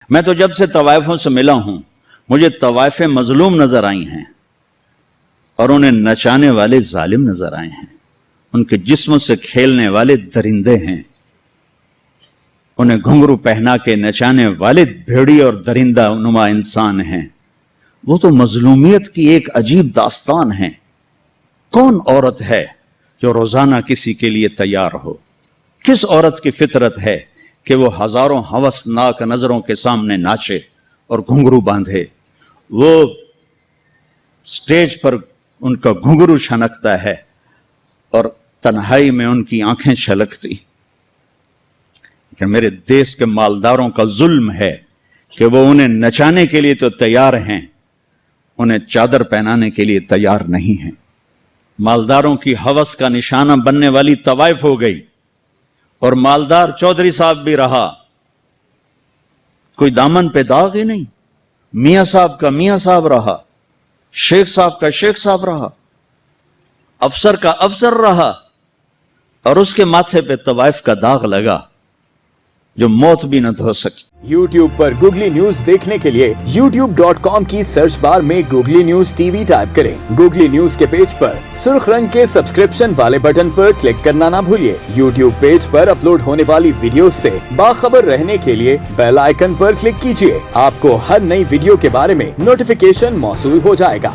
میں تو جب سے طوائفوں سے ملا ہوں مجھے طوائفیں مظلوم نظر آئی ہیں اور انہیں نچانے والے ظالم نظر آئے ہیں. ان کے جسموں سے کھیلنے والے درندے ہیں, انہیں گھنگرو پہنا کے نچانے والے بھیڑی اور درندہ نما انسان ہیں. وہ تو مظلومیت کی ایک عجیب داستان ہے. کون عورت ہے جو روزانہ کسی کے لیے تیار ہو؟ کس عورت کی فطرت ہے کہ وہ ہزاروں ہوسناک نظروں کے سامنے ناچے اور گھنگرو باندھے؟ وہ سٹیج پر ان کا گھنگرو چھنکتا ہے اور تنہائی میں ان کی آنکھیں چھلکتی. کہ میرے دیس کے مالداروں کا ظلم ہے کہ وہ انہیں نچانے کے لیے تو تیار ہیں, انہیں چادر پہنانے کے لیے تیار نہیں ہیں. مالداروں کی ہوس کا نشانہ بننے والی طوائف ہو گئی اور مالدار چودھری صاحب بھی رہا, کوئی دامن پہ داغ ہی نہیں. میاں صاحب کا میاں صاحب رہا, شیخ صاحب کا شیخ صاحب رہا, افسر کا افسر رہا, اور اس کے ماتھے پہ طوائف کا داغ لگا جو موت بھی نہ دھو سکی. YouTube پر گوگلی نیوز دیکھنے کے لیے youtube.com کی سرچ بار میں googly news T V type کریں. گوگلی نیوز کے پیج پر سرخ رنگ کے سبسکرپشن والے بٹن پر کلک کرنا نہ بھولیے. YouTube پیج پر اپلوڈ ہونے والی ویڈیوز سے باخبر رہنے کے لیے بیل آئیکن پر کلک کیجیے. آپ کو ہر نئی ویڈیو کے بارے میں نوٹیفیکیشن موصول ہو جائے گا.